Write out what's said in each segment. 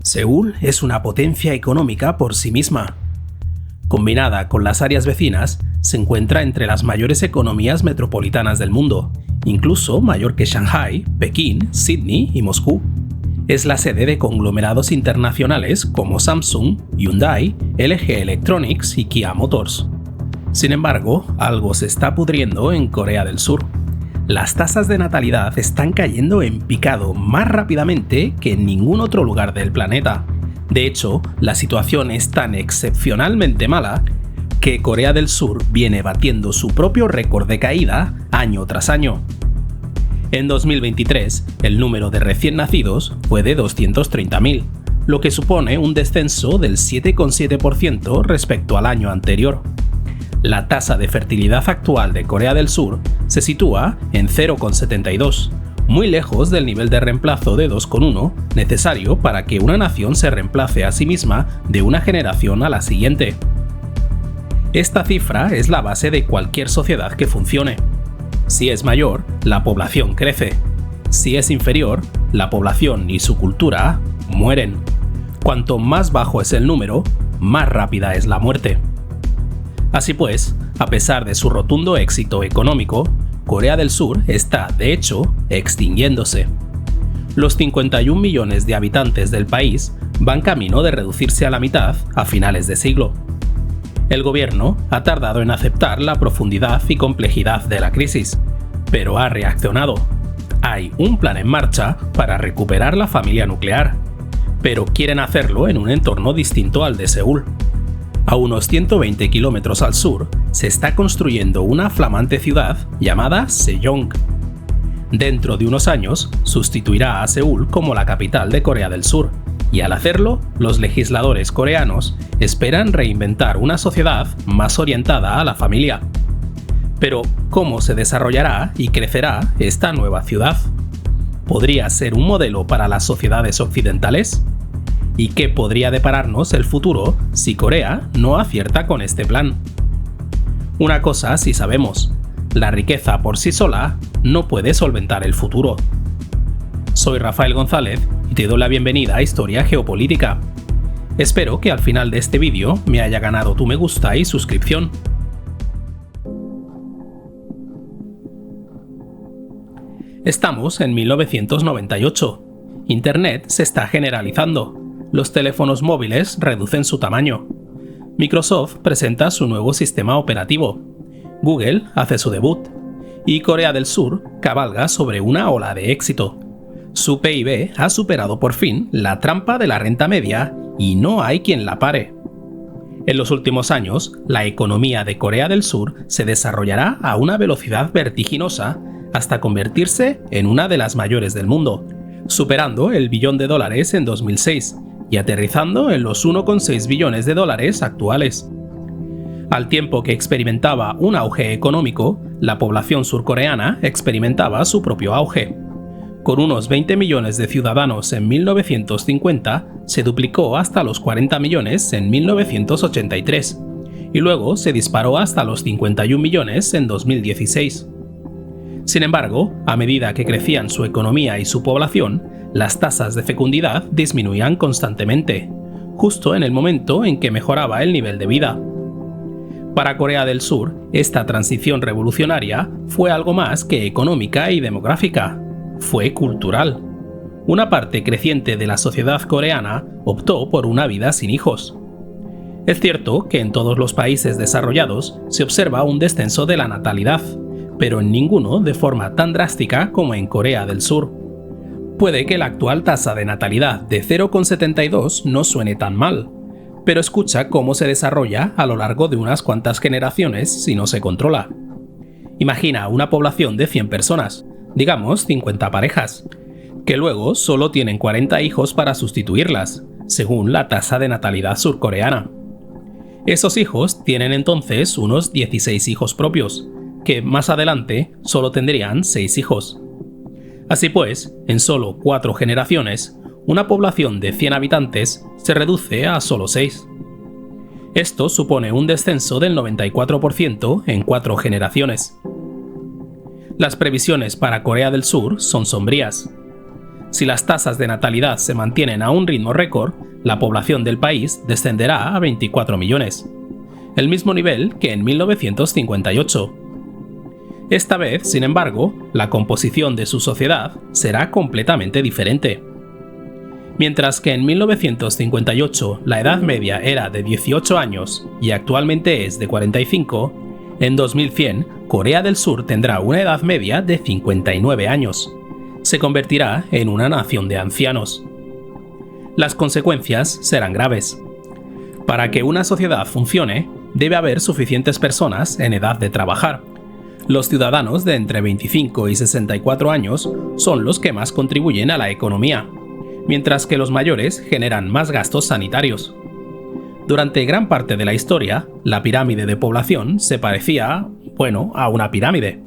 Seúl es una potencia económica por sí misma. Combinada con las áreas vecinas, se encuentra entre las mayores economías metropolitanas del mundo, incluso mayor que Shanghái, Pekín, Sydney y Moscú. Es la sede de conglomerados internacionales como Samsung, Hyundai, LG Electronics y Kia Motors. Sin embargo, algo se está pudriendo en Corea del Sur. Las tasas de natalidad están cayendo en picado más rápidamente que en ningún otro lugar del planeta. De hecho, la situación es tan excepcionalmente mala que Corea del Sur viene batiendo su propio récord de caída año tras año. En 2023, el número de recién nacidos fue de 230.000, lo que supone un descenso del 7,7% respecto al año anterior. La tasa de fertilidad actual de Corea del Sur se sitúa en 0,72, muy lejos del nivel de reemplazo de 2,1 necesario para que una nación se reemplace a sí misma de una generación a la siguiente. Esta cifra es la base de cualquier sociedad que funcione. Si es mayor, la población crece. Si es inferior, la población y su cultura mueren. Cuanto más bajo es el número, más rápida es la muerte. Así pues, a pesar de su rotundo éxito económico, Corea del Sur está, de hecho, extinguiéndose. Los 51 millones de habitantes del país van camino de reducirse a la mitad a finales de siglo. El gobierno ha tardado en aceptar la profundidad y complejidad de la crisis, pero ha reaccionado. Hay un plan en marcha para recuperar la familia nuclear, pero quieren hacerlo en un entorno distinto al de Seúl. A unos 120 kilómetros al sur, se está construyendo una flamante ciudad llamada Sejong. Dentro de unos años, sustituirá a Seúl como la capital de Corea del Sur, y al hacerlo, los legisladores coreanos esperan reinventar una sociedad más orientada a la familia. Pero, ¿cómo se desarrollará y crecerá esta nueva ciudad? ¿Podría ser un modelo para las sociedades occidentales? ¿Y qué podría depararnos el futuro si Corea no acierta con este plan? Una cosa sí sabemos: la riqueza por sí sola no puede solventar el futuro. Soy Rafael González y te doy la bienvenida a Historia Geopolítica. Espero que al final de este vídeo me haya ganado tu me gusta y suscripción. Estamos en 1998. Internet se está generalizando. Los teléfonos móviles reducen su tamaño. Microsoft presenta su nuevo sistema operativo. Google hace su debut. Y Corea del Sur cabalga sobre una ola de éxito. Su PIB ha superado por fin la trampa de la renta media y no hay quien la pare. En los últimos años, la economía de Corea del Sur se desarrollará a una velocidad vertiginosa hasta convertirse en una de las mayores del mundo, superando el $1 billón en 2006 y aterrizando en los 1,6 billones de dólares actuales. Al tiempo que experimentaba un auge económico, la población surcoreana experimentaba su propio auge. Con unos 20 millones de ciudadanos en 1950, se duplicó hasta los 40 millones en 1983, y luego se disparó hasta los 51 millones en 2016. Sin embargo, a medida que crecían su economía y su población, las tasas de fecundidad disminuían constantemente, justo en el momento en que mejoraba el nivel de vida. Para Corea del Sur, esta transición revolucionaria fue algo más que económica y demográfica, fue cultural. Una parte creciente de la sociedad coreana optó por una vida sin hijos. Es cierto que en todos los países desarrollados se observa un descenso de la natalidad, pero en ninguno de forma tan drástica como en Corea del Sur. Puede que la actual tasa de natalidad de 0,72 no suene tan mal, pero escucha cómo se desarrolla a lo largo de unas cuantas generaciones si no se controla. Imagina una población de 100 personas, digamos 50 parejas, que luego solo tienen 40 hijos para sustituirlas, según la tasa de natalidad surcoreana. Esos hijos tienen entonces unos 16 hijos propios, que más adelante solo tendrían 6 hijos. Así pues, en solo 4 generaciones, una población de 100 habitantes se reduce a solo 6. Esto supone un descenso del 94% en 4 generaciones. Las previsiones para Corea del Sur son sombrías. Si las tasas de natalidad se mantienen a un ritmo récord, la población del país descenderá a 24 millones, el mismo nivel que en 1958. Esta vez, sin embargo, la composición de su sociedad será completamente diferente. Mientras que en 1958 la edad media era de 18 años y actualmente es de 45, en 2100 Corea del Sur tendrá una edad media de 59 años. Se convertirá en una nación de ancianos. Las consecuencias serán graves. Para que una sociedad funcione, debe haber suficientes personas en edad de trabajar. Los ciudadanos de entre 25 y 64 años son los que más contribuyen a la economía, mientras que los mayores generan más gastos sanitarios. Durante gran parte de la historia, la pirámide de población se parecía, a una pirámide.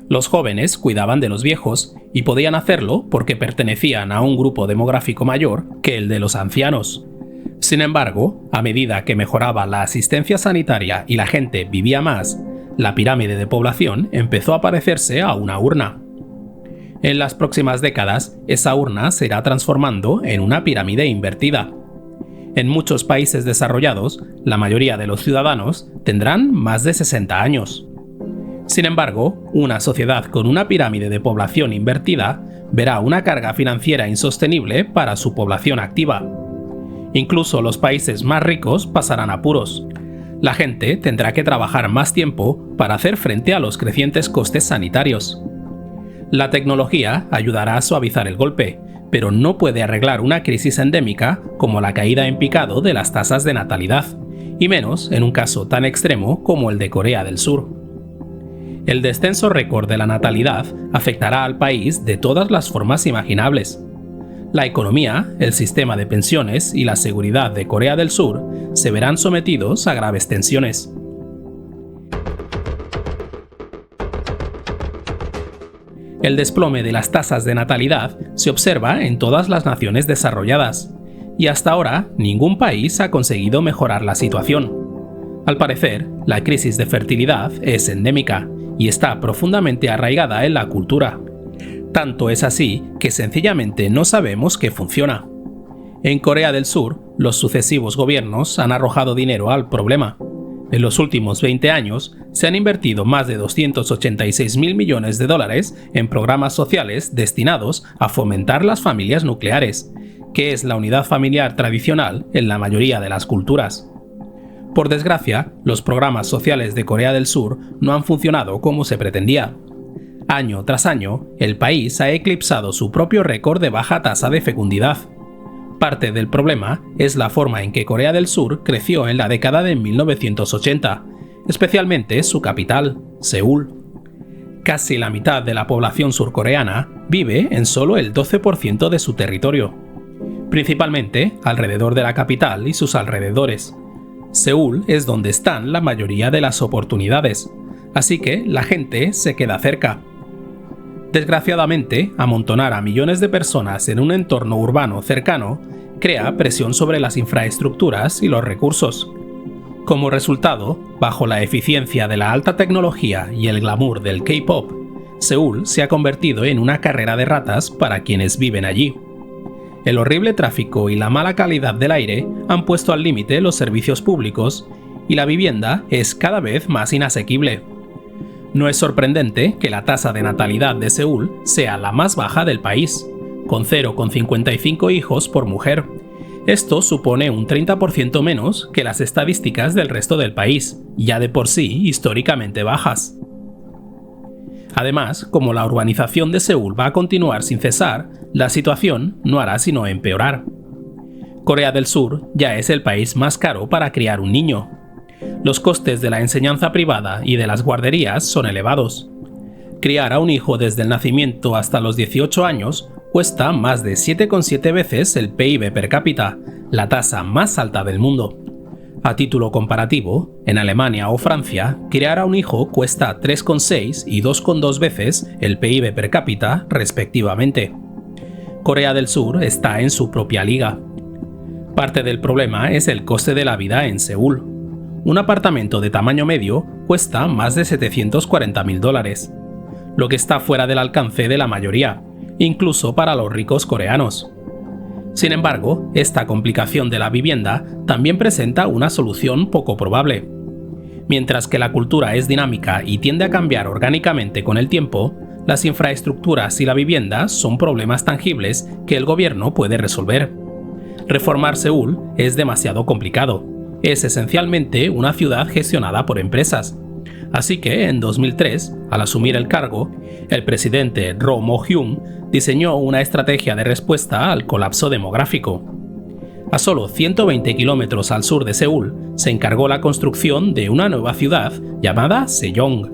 Los jóvenes cuidaban de los viejos y podían hacerlo porque pertenecían a un grupo demográfico mayor que el de los ancianos. Sin embargo, a medida que mejoraba la asistencia sanitaria y la gente vivía más, la pirámide de población empezó a parecerse a una urna. En las próximas décadas, esa urna se irá transformando en una pirámide invertida. En muchos países desarrollados, la mayoría de los ciudadanos tendrán más de 60 años. Sin embargo, una sociedad con una pirámide de población invertida verá una carga financiera insostenible para su población activa. Incluso los países más ricos pasarán apuros. La gente tendrá que trabajar más tiempo para hacer frente a los crecientes costes sanitarios. La tecnología ayudará a suavizar el golpe, pero no puede arreglar una crisis endémica como la caída en picado de las tasas de natalidad, y menos en un caso tan extremo como el de Corea del Sur. El descenso récord de la natalidad afectará al país de todas las formas imaginables. La economía, el sistema de pensiones y la seguridad de Corea del Sur se verán sometidos a graves tensiones. El desplome de las tasas de natalidad se observa en todas las naciones desarrolladas, y hasta ahora ningún país ha conseguido mejorar la situación. Al parecer, la crisis de fertilidad es endémica y está profundamente arraigada en la cultura. Tanto es así que sencillamente no sabemos qué funciona. En Corea del Sur, los sucesivos gobiernos han arrojado dinero al problema. En los últimos 20 años, se han invertido más de 286.000 millones de dólares en programas sociales destinados a fomentar las familias nucleares, que es la unidad familiar tradicional en la mayoría de las culturas. Por desgracia, los programas sociales de Corea del Sur no han funcionado como se pretendía. Año tras año, el país ha eclipsado su propio récord de baja tasa de fecundidad. Parte del problema es la forma en que Corea del Sur creció en la década de 1980, especialmente su capital, Seúl. Casi la mitad de la población surcoreana vive en solo el 12% de su territorio, principalmente alrededor de la capital y sus alrededores. Seúl es donde están la mayoría de las oportunidades, así que la gente se queda cerca. Desgraciadamente, amontonar a millones de personas en un entorno urbano cercano crea presión sobre las infraestructuras y los recursos. Como resultado, bajo la eficiencia de la alta tecnología y el glamour del K-pop, Seúl se ha convertido en una carrera de ratas para quienes viven allí. El horrible tráfico y la mala calidad del aire han puesto al límite los servicios públicos y la vivienda es cada vez más inasequible. No es sorprendente que la tasa de natalidad de Seúl sea la más baja del país, con 0,55 hijos por mujer. Esto supone un 30% menos que las estadísticas del resto del país, ya de por sí históricamente bajas. Además, como la urbanización de Seúl va a continuar sin cesar, la situación no hará sino empeorar. Corea del Sur ya es el país más caro para criar un niño. Los costes de la enseñanza privada y de las guarderías son elevados. Criar a un hijo desde el nacimiento hasta los 18 años cuesta más de 7,7 veces el PIB per cápita, la tasa más alta del mundo. A título comparativo, en Alemania o Francia, criar a un hijo cuesta 3,6 y 2,2 veces el PIB per cápita, respectivamente. Corea del Sur está en su propia liga. Parte del problema es el coste de la vida en Seúl. Un apartamento de tamaño medio cuesta más de $740.000, lo que está fuera del alcance de la mayoría, incluso para los ricos coreanos. Sin embargo, esta complicación de la vivienda también presenta una solución poco probable. Mientras que la cultura es dinámica y tiende a cambiar orgánicamente con el tiempo, las infraestructuras y la vivienda son problemas tangibles que el gobierno puede resolver. Reformar Seúl es demasiado complicado. Es esencialmente una ciudad gestionada por empresas. Así que, en 2003, al asumir el cargo, el presidente Roh Moo-hyun diseñó una estrategia de respuesta al colapso demográfico. A solo 120 kilómetros al sur de Seúl, se encargó la construcción de una nueva ciudad llamada Sejong.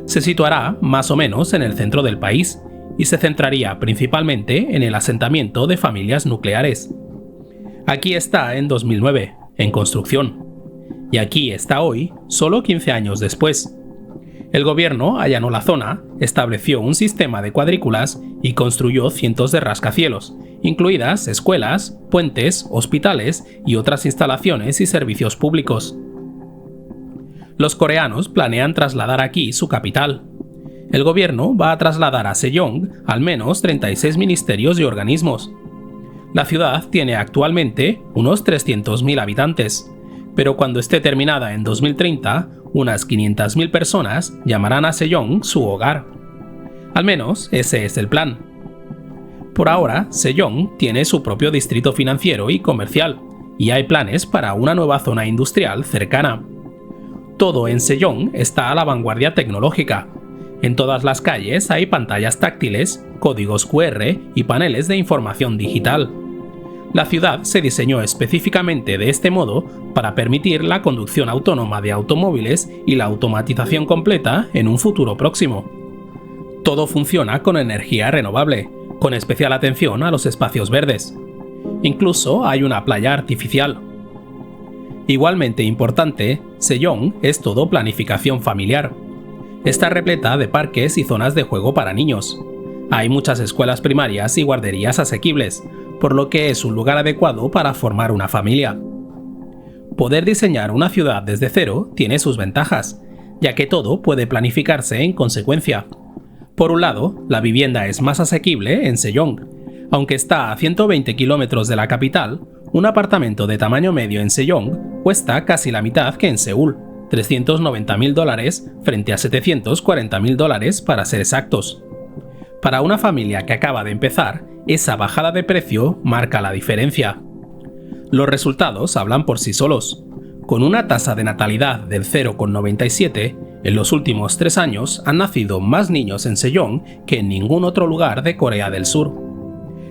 Se situará más o menos en el centro del país y se centraría principalmente en el asentamiento de familias nucleares. Aquí está en 2009, en construcción. Y aquí está hoy, solo 15 años después. El gobierno allanó la zona, estableció un sistema de cuadrículas y construyó cientos de rascacielos, incluidas escuelas, puentes, hospitales y otras instalaciones y servicios públicos. Los coreanos planean trasladar aquí su capital. El gobierno va a trasladar a Sejong al menos 36 ministerios y organismos. La ciudad tiene actualmente unos 300.000 habitantes, pero cuando esté terminada en 2030, unas 500.000 personas llamarán a Sejong su hogar. Al menos ese es el plan. Por ahora, Sejong tiene su propio distrito financiero y comercial, y hay planes para una nueva zona industrial cercana. Todo en Sejong está a la vanguardia tecnológica. En todas las calles hay pantallas táctiles, códigos QR y paneles de información digital. La ciudad se diseñó específicamente de este modo para permitir la conducción autónoma de automóviles y la automatización completa en un futuro próximo. Todo funciona con energía renovable, con especial atención a los espacios verdes. Incluso hay una playa artificial. Igualmente importante, Sejong es todo planificación familiar. Está repleta de parques y zonas de juego para niños. Hay muchas escuelas primarias y guarderías asequibles, por lo que es un lugar adecuado para formar una familia. Poder diseñar una ciudad desde cero tiene sus ventajas, ya que todo puede planificarse en consecuencia. Por un lado, la vivienda es más asequible en Sejong. Aunque está a 120 kilómetros de la capital, un apartamento de tamaño medio en Sejong cuesta casi la mitad que en Seúl, $390.000 frente a $740.000 para ser exactos. Para una familia que acaba de empezar, esa bajada de precio marca la diferencia. Los resultados hablan por sí solos. Con una tasa de natalidad del 0,97, en los últimos 3 años han nacido más niños en Sejong que en ningún otro lugar de Corea del Sur.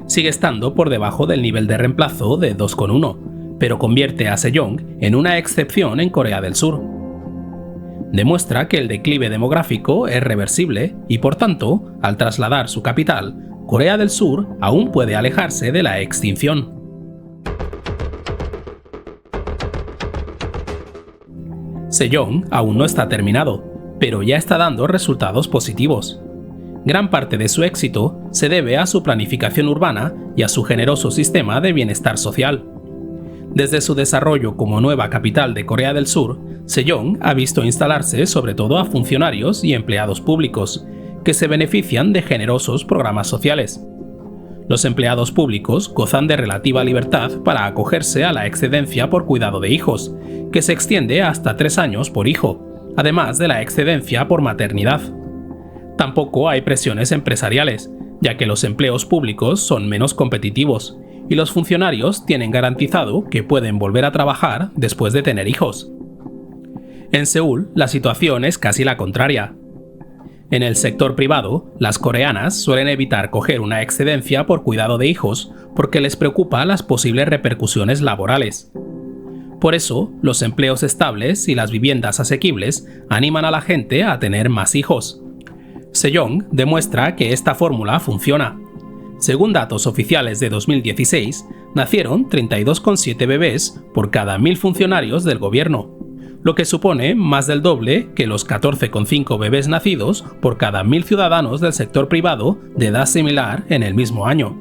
Sigue estando por debajo del nivel de reemplazo de 2,1, pero convierte a Sejong en una excepción en Corea del Sur. Demuestra que el declive demográfico es reversible y, por tanto, al trasladar su capital, Corea del Sur aún puede alejarse de la extinción. Sejong aún no está terminado, pero ya está dando resultados positivos. Gran parte de su éxito se debe a su planificación urbana y a su generoso sistema de bienestar social. Desde su desarrollo como nueva capital de Corea del Sur, Sejong ha visto instalarse sobre todo a funcionarios y empleados públicos, que se benefician de generosos programas sociales. Los empleados públicos gozan de relativa libertad para acogerse a la excedencia por cuidado de hijos, que se extiende hasta 3 años por hijo, además de la excedencia por maternidad. Tampoco hay presiones empresariales, ya que los empleos públicos son menos competitivos, y los funcionarios tienen garantizado que pueden volver a trabajar después de tener hijos. En Seúl, la situación es casi la contraria. En el sector privado, las coreanas suelen evitar coger una excedencia por cuidado de hijos porque les preocupa las posibles repercusiones laborales. Por eso, los empleos estables y las viviendas asequibles animan a la gente a tener más hijos. Sejong demuestra que esta fórmula funciona. Según datos oficiales de 2016, nacieron 32,7 bebés por cada 1.000 funcionarios del gobierno, lo que supone más del doble que los 14,5 bebés nacidos por cada 1.000 ciudadanos del sector privado de edad similar en el mismo año.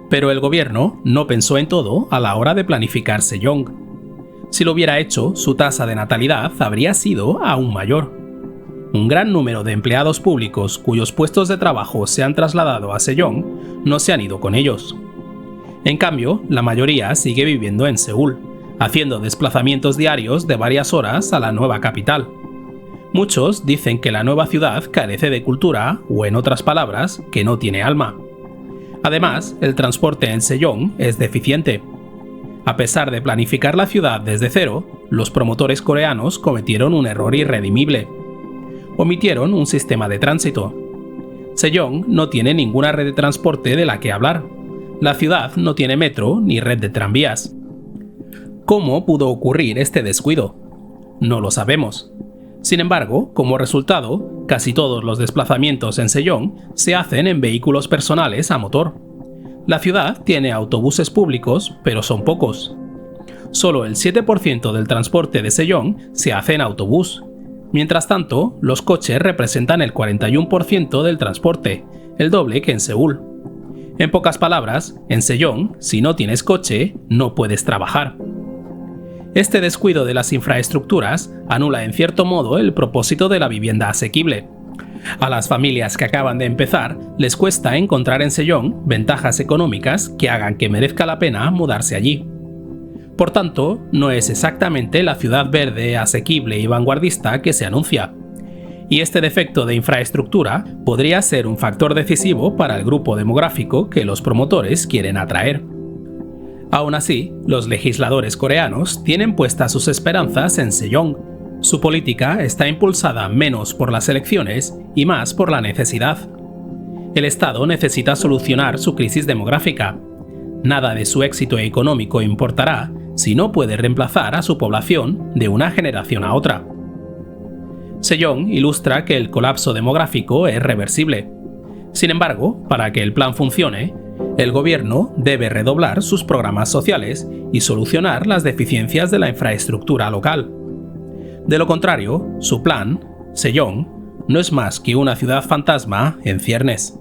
Pero el gobierno no pensó en todo a la hora de planificar Sejong. Si lo hubiera hecho, su tasa de natalidad habría sido aún mayor. un gran número de empleados públicos cuyos puestos de trabajo se han trasladado a Sejong no se han ido con ellos. En cambio, la mayoría sigue viviendo en Seúl, haciendo desplazamientos diarios de varias horas a la nueva capital. Muchos dicen que la nueva ciudad carece de cultura, o en otras palabras, que no tiene alma. Además, el transporte en Sejong es deficiente. A pesar de planificar la ciudad desde cero, los promotores coreanos cometieron un error irredimible. Omitieron un sistema de tránsito. Sejong no tiene ninguna red de transporte de la que hablar. La ciudad no tiene metro ni red de tranvías. ¿Cómo pudo ocurrir este descuido? No lo sabemos. Sin embargo, como resultado, casi todos los desplazamientos en Sejong se hacen en vehículos personales a motor. La ciudad tiene autobuses públicos, pero son pocos. Solo el 7% del transporte de Sejong se hace en autobús. Mientras tanto, los coches representan el 41% del transporte, el doble que en Seúl. En pocas palabras, en Sejong, si no tienes coche, no puedes trabajar. Este descuido de las infraestructuras anula en cierto modo el propósito de la vivienda asequible. A las familias que acaban de empezar les cuesta encontrar en Sejong ventajas económicas que hagan que merezca la pena mudarse allí. Por tanto, no es exactamente la ciudad verde, asequible y vanguardista que se anuncia. Y este defecto de infraestructura podría ser un factor decisivo para el grupo demográfico que los promotores quieren atraer. Aún así, los legisladores coreanos tienen puestas sus esperanzas en Sejong. Su política está impulsada menos por las elecciones y más por la necesidad. El Estado necesita solucionar su crisis demográfica. Nada de su éxito económico importará si no puede reemplazar a su población de una generación a otra. Sejong ilustra que el colapso demográfico es reversible. Sin embargo, para que el plan funcione, el gobierno debe redoblar sus programas sociales y solucionar las deficiencias de la infraestructura local. De lo contrario, su plan, Sejong, no es más que una ciudad fantasma en ciernes.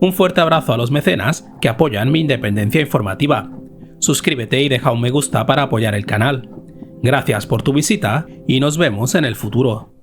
Un fuerte abrazo a los mecenas que apoyan mi independencia informativa. Suscríbete y deja un me gusta para apoyar el canal. Gracias por tu visita y nos vemos en el futuro.